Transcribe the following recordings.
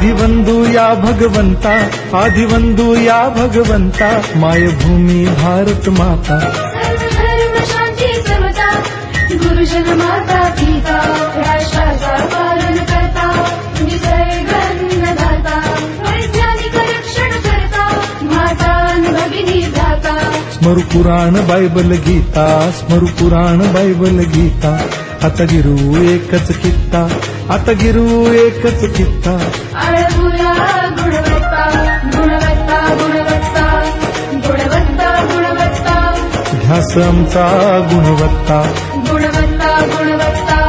आदिवंदू या भगवंता, आदिवंदू या भगवंता, मायभूमी भारत माता. सर्व धर्म शांती समता, गुरुजन माता पिता, राष्ट्राचा पालन करता, निसर्गन्नदाता, वैज्ञानिक रक्षण करता, माता अन् भगिनी भ्राता. स्मरू पुराण बायबल गीता, स्मरू पुराण बायबल गीता, आता गिरू एकच कित्ता, आता गिरू एकच कित्ता. आळवूया गुणवत्ता, गुणवत्ता, गुणवत्ता, गुणवत्ता, गुणवत्ता, ध्यास आमचा गुणवत्ता, गुणवत्ता, गुणवत्ता,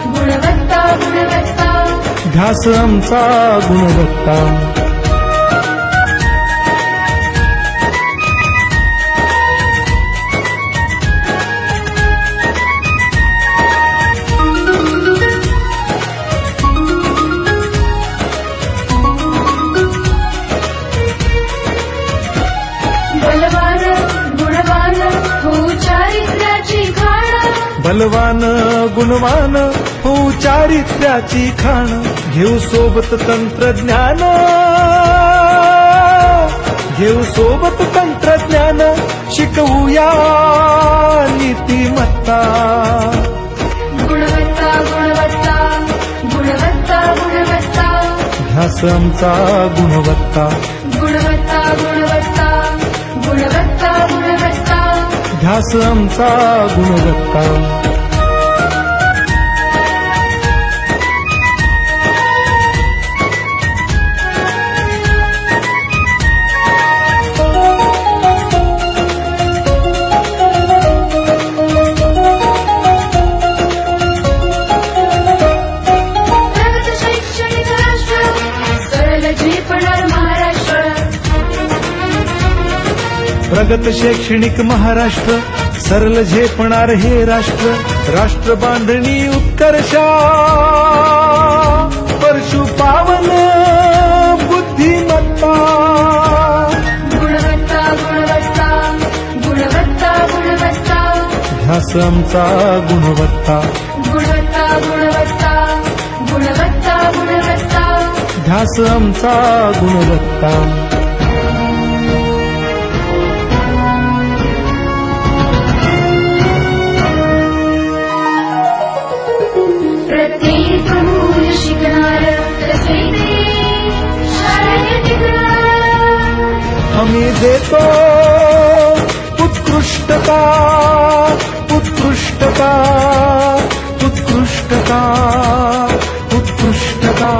गुणवत्ता, गुणवत्ता. ध्यास आमचा गुणवत्ता. बलवान गुणवान हो चारित्र्याची खाण, बलवान गुणवान हो चारित्र्याची खाण, घेऊ सोबत तंत्रज्ञान, घेऊ सोबत तंत्रज्ञान, शिकवूया नीतिमत्ता. गुणवत्ता, गुणवत्ता, गुणवत्ता, गुणवत्ता, ध्यास आमचा गुणवत्ता, गुणवत्ता, गुणवत्ता, गुणवत्ता, गुणवत्ता. ध्यास आमचा गुणवत्ता. प्रगत शैक्षणिक राष्ट्र, सरळ झेपणार महाराष्ट्र. प्रगत शैक्षणिक महाराष्ट्र, सरल झेपणार हे राष्ट्र, राष्ट्र बांधणी उत्कर्षा, परशु पावन बुद्धिमत्ता. गुणवत्ता, गुणवत्ता, गुणवत्ता, गुणवत्ता, ध्यास आमचा गुणवत्ता, गुणवत्ता, गुणवत्ता, गुणवत्ता, गुणवत्ता. ध्यास आमचा गुणवत्ता. प्रत्येक मूल शिकणार, तसे ते शाळेत टिकणार. हमी देतो उत्कृष्टता, उत्कृष्टता, उत्कृष्टता, उत्कृष्टता,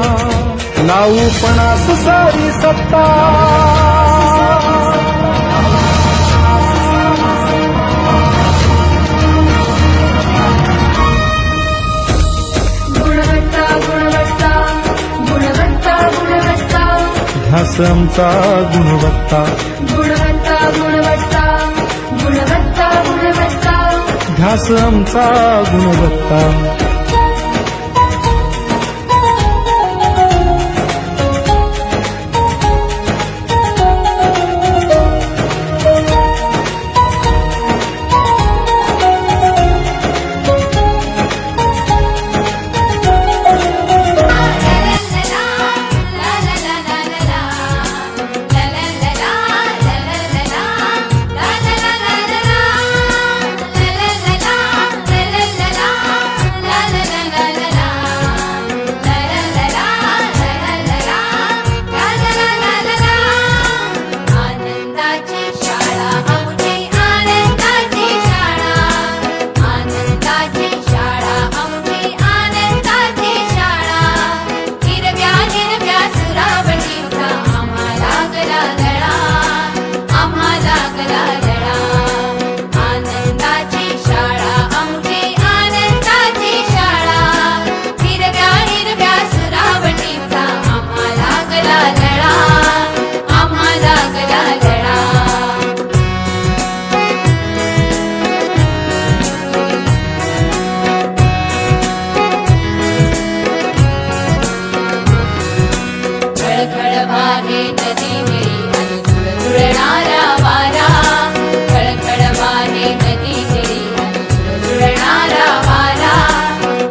लावू पणास सारी सत्ता. गुणवत्ता, गुणवत्ता, गुणवत्ता, गुणवत्ता, ध्यास आमचा गुणवत्ता, गुणवत्ता, गुणवत्ता, गुणवत्ता, गुणवत्ता. ध्यास आमचा गुणवत्ता.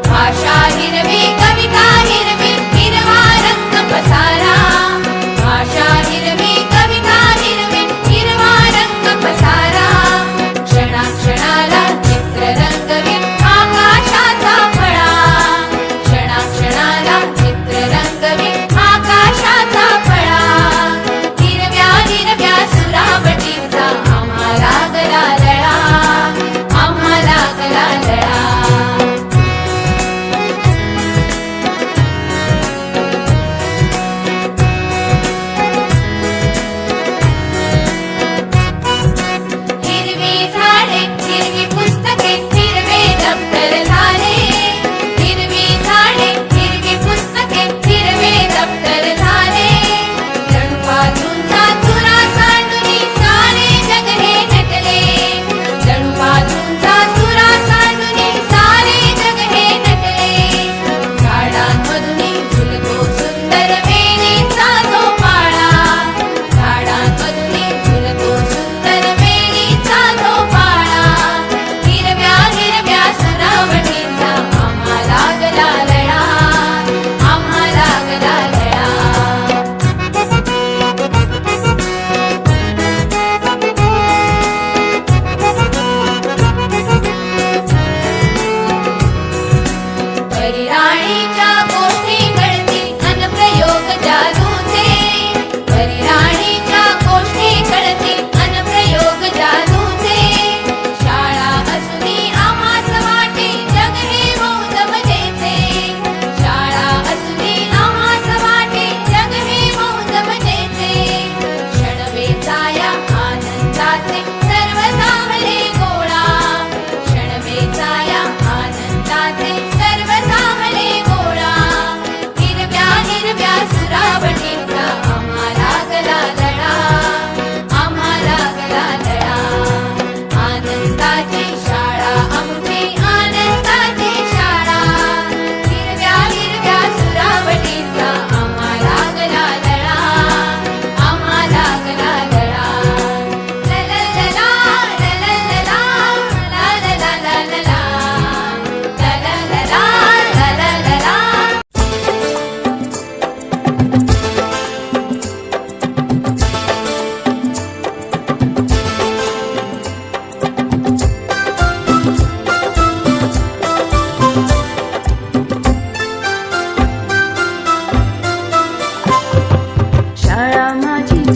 भाषा हिरवी, कविता हिरवी, हिरवा रंग पसारा.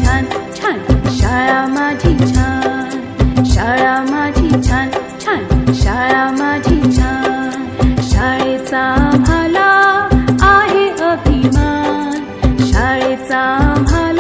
छान छान शाळा माझी छान शाळा माझी छान छान शाळा माझी छान शाळेचा आम्हाला आहे अभिमान शाळेचा आम्हाला